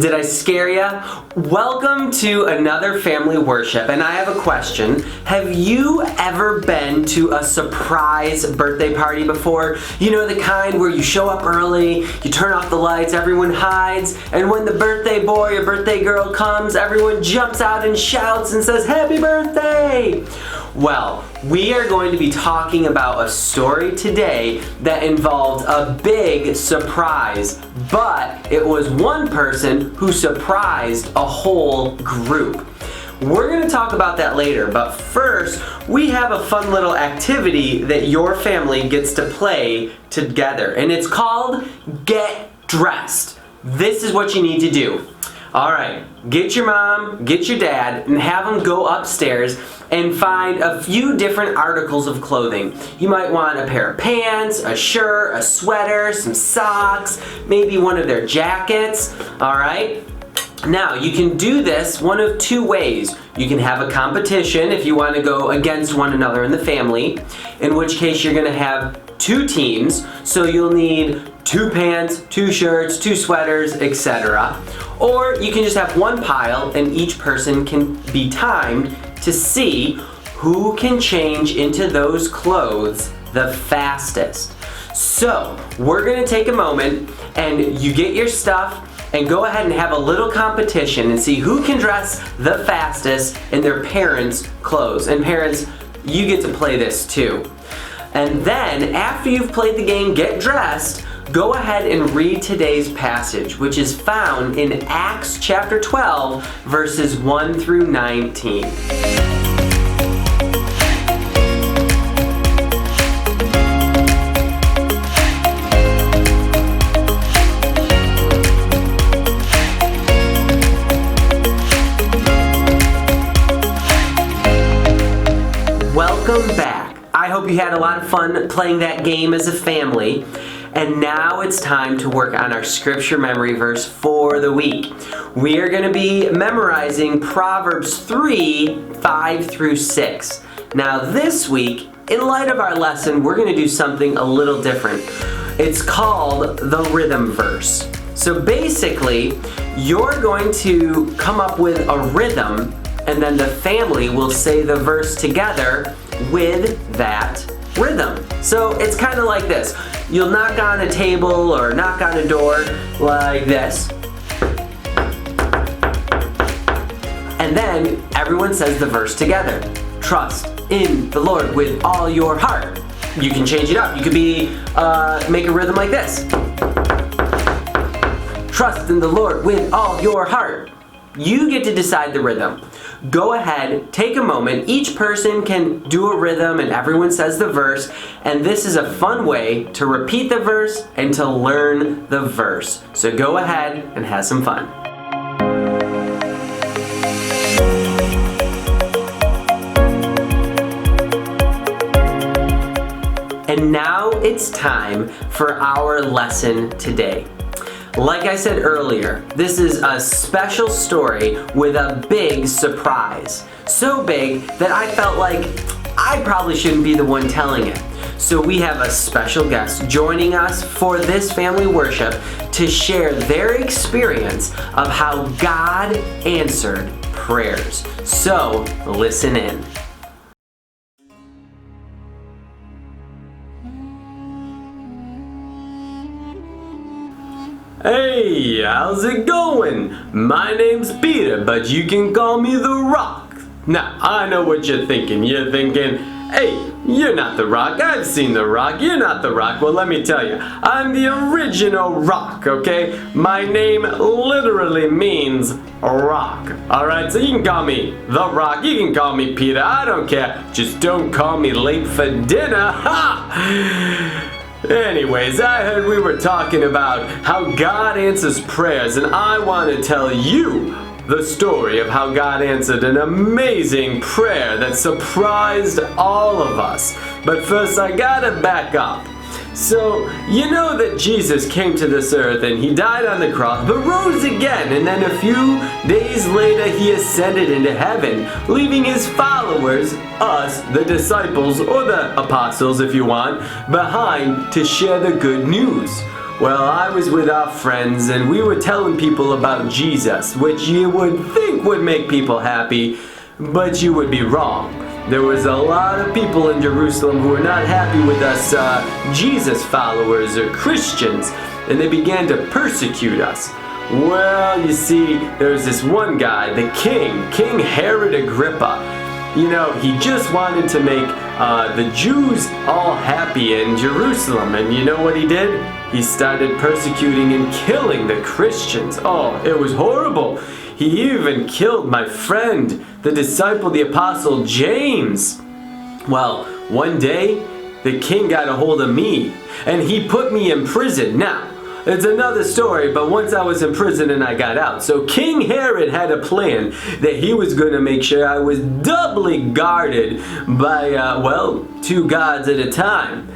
Did I scare ya? Welcome to another family worship, and I have a question. Have you ever been to a surprise birthday party before? You know, the kind where you show up early, you turn off the lights, everyone hides, and when the birthday boy or birthday girl comes, everyone jumps out and shouts and says, "Happy birthday!" Well, we are going to be talking about a story today that involved a big surprise, but it was one person who surprised a whole group. We're going to talk about that later, but first, we have a fun little activity that your family gets to play together, and it's called Get Dressed. This is what you need to do. Alright, get your mom, get your dad, and have them go upstairs and find a few different articles of clothing. You might want a pair of pants, a shirt, a sweater, some socks, maybe one of their jackets, alright? Now, you can do this one of two ways. You can have a competition if you want to go against one another in the family, in which case you're going to have two teams, so you'll need 2 pants, 2 shirts, 2 sweaters, etc. Or you can just have one pile and each person can be timed to see who can change into those clothes the fastest. So, we're going to take a moment and you get your stuff and go ahead and have a little competition and see who can dress the fastest in their parents' clothes. And parents, you get to play this too. And then, after you've played the game Get Dressed, go ahead and read today's passage, which is found in Acts chapter 12, verses 1 through 19. Welcome back. I hope you had a lot of fun playing that game as a family. And now it's time to work on our scripture memory verse for the week. We are going to be memorizing Proverbs 3, 5 through 6. Now this week, in light of our lesson, we're going to do something a little different. It's called the rhythm verse. So basically, you're going to come up with a rhythm, and then the family will say the verse together with that rhythm. So it's kind of like this. You'll knock on a table or knock on a door like this. And then everyone says the verse together. Trust in the Lord with all your heart. You can change it up. You could make a rhythm like this. Trust in the Lord with all your heart. You get to decide the rhythm. Go ahead, take a moment. Each person can do a rhythm and everyone says the verse. And this is a fun way to repeat the verse and to learn the verse. So go ahead and have some fun. And now it's time for our lesson today. Like I said earlier, this is a special story with a big surprise. So big that I felt like I probably shouldn't be the one telling it. So we have a special guest joining us for this family worship to share their experience of how God answered prayers. So listen in. Hey, how's it going? My name's Peter, but you can call me The Rock. Now, I know what you're thinking. You're thinking, hey, you're not The Rock. I've seen The Rock. You're not The Rock. Well, let me tell you, I'm the original Rock, okay? My name literally means rock. Alright, so you can call me The Rock. You can call me Peter. I don't care. Just don't call me late for dinner. Ha! Anyways, I heard we were talking about how God answers prayers, and I want to tell you the story of how God answered an amazing prayer that surprised all of us. But first, I gotta back up. So, you know that Jesus came to this earth and he died on the cross, but rose again, and then a few days later he ascended into heaven, leaving his followers, us, the disciples, or the apostles if you want, behind to share the good news. Well, I was with our friends and we were telling people about Jesus, which you would think would make people happy, but you would be wrong. There was a lot of people in Jerusalem who were not happy with us Jesus followers or Christians, and they began to persecute us. Well, you see, there's this one guy, the King Herod Agrippa. You know, he just wanted to make the Jews all happy in Jerusalem, and you know what he did? He started persecuting and killing the Christians. Oh, it was horrible. He even killed my friend, the disciple, the apostle James. Well, one day, the king got a hold of me, and he put me in prison. Now, it's another story, but once I was in prison and I got out. So King Herod had a plan that he was going to make sure I was doubly guarded by, two guards at a time.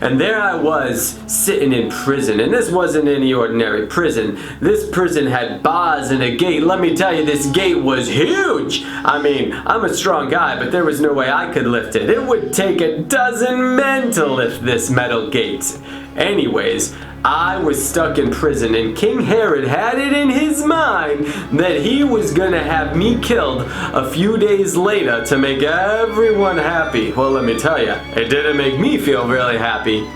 And there I was, sitting in prison. And this wasn't any ordinary prison. This prison had bars and a gate. Let me tell you, this gate was huge. I mean, I'm a strong guy, but there was no way I could lift it. It would take a dozen men to lift this metal gate. Anyways, I was stuck in prison, and King Herod had it in his mind that he was gonna have me killed a few days later to make everyone happy. Well, let me tell you, it didn't make me feel really happy.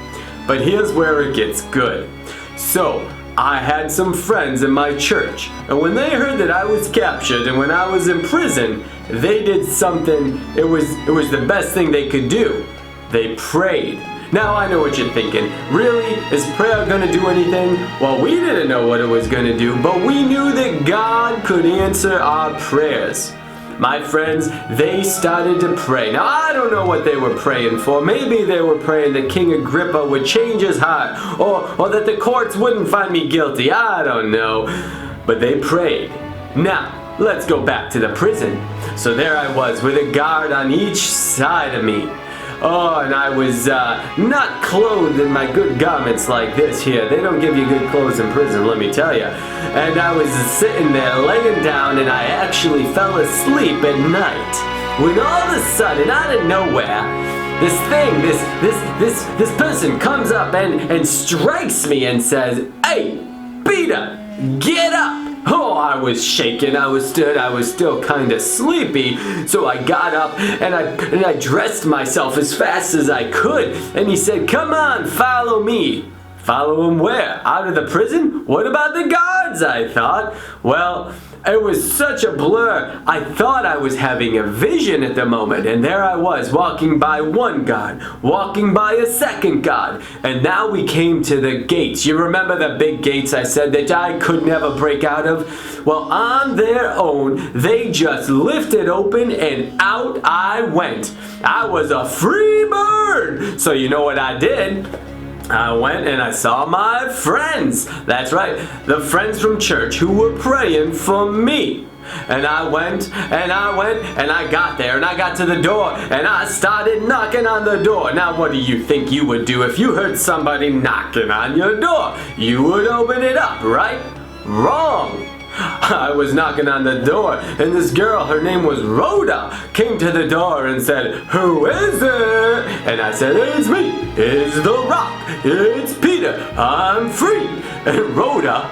But here's where it gets good. So, I had some friends in my church, and when they heard that I was captured and when I was in prison, they did something, it was the best thing they could do. They prayed. Now I know what you're thinking. Really? Is prayer gonna do anything? Well, we didn't know what it was gonna do, but we knew that God could answer our prayers. My friends, they started to pray. Now I don't know what they were praying for. Maybe they were praying that King Agrippa would change his heart, or that the courts wouldn't find me guilty. I don't know. But they prayed. Now, let's go back to the prison. So there I was with a guard on each side of me. Oh, and I was not clothed in my good garments like this here. They don't give you good clothes in prison, let me tell you. And I was sitting there laying down, and I actually fell asleep at night. When all of a sudden, out of nowhere, this person comes up and strikes me and says, "Hey, Peter, get up!" Oh, I was shaking, I was still kind of sleepy, so I got up and I dressed myself as fast as I could, and he said, "Come on, follow me." Follow him where? Out of the prison? What about the guards, I thought. Well, it was such a blur. I thought I was having a vision at the moment, and there I was walking by one guard, walking by a second guard, and now we came to the gates. You remember the big gates I said that I could never break out of? Well, on their own, they just lifted open and out I went. I was a free bird. So you know what I did? I went and I saw my friends. That's right, the friends from church who were praying for me. And I went and I got there and I got to the door and I started knocking on the door. Now what do you think you would do if you heard somebody knocking on your door? You would open it up, right? Wrong. I was knocking on the door, and this girl, her name was Rhoda, came to the door and said, "Who is it?" And I said, "It's me, it's the Rock, it's Peter, I'm free." And Rhoda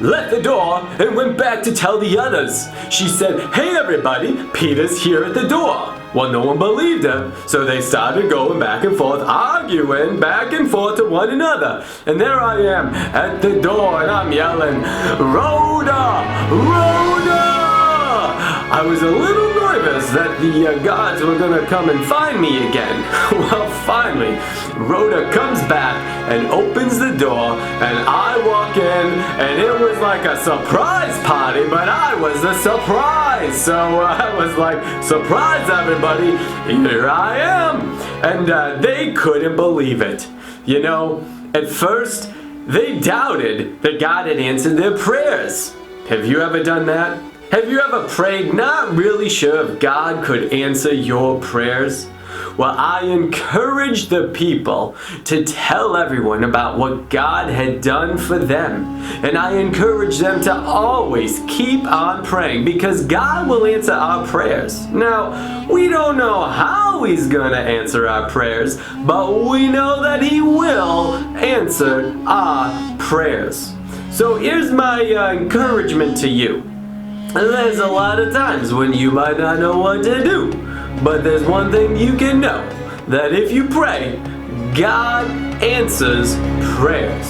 left the door and went back to tell the others. She said, "Hey everybody, Peter's here at the door." Well, no one believed her, so they started going back and forth, arguing back and forth to one another. And there I am at the door, and I'm yelling, "Rhoda! Rhoda!" I was a little nervous that the guards were going to come and find me again. Well, finally, Rhoda comes back and opens the door, and I walk in, and it was like a surprise party, but I was the surprise. So I was like, "Surprise, everybody, here I am." And they couldn't believe it. You know, at first, they doubted that God had answered their prayers. Have you ever done that? Have you ever prayed not really sure if God could answer your prayers? Well, I encouraged the people to tell everyone about what God had done for them. And I encourage them to always keep on praying, because God will answer our prayers. Now, we don't know how He's going to answer our prayers, but we know that He will answer our prayers. So here's my encouragement to you. There's a lot of times when you might not know what to do, but there's one thing you can know, that if you pray, God answers prayers.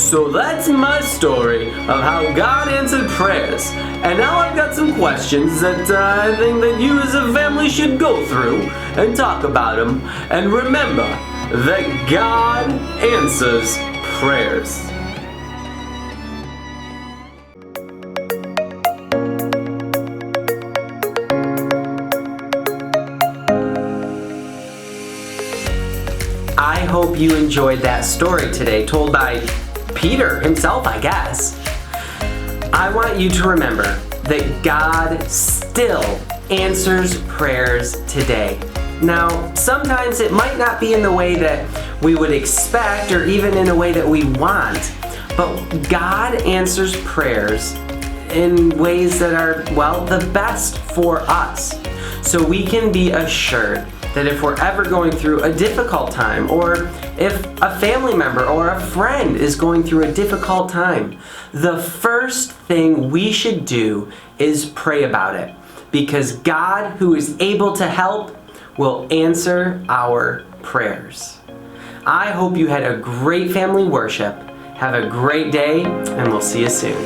So that's my story of how God answered prayers. And now I've got some questions that I think that you as a family should go through and talk about them. And remember that God answers prayers. I hope you enjoyed that story today, told by Peter himself, I guess. I want you to remember that God still answers prayers today. Now, sometimes it might not be in the way that we would expect or even in a way that we want, but God answers prayers in ways that are, well, the best for us. So we can be assured that if we're ever going through a difficult time, or if a family member or a friend is going through a difficult time, the first thing we should do is pray about it, because God, who is able to help, will answer our prayers. I hope you had a great family worship. Have a great day, and we'll see you soon.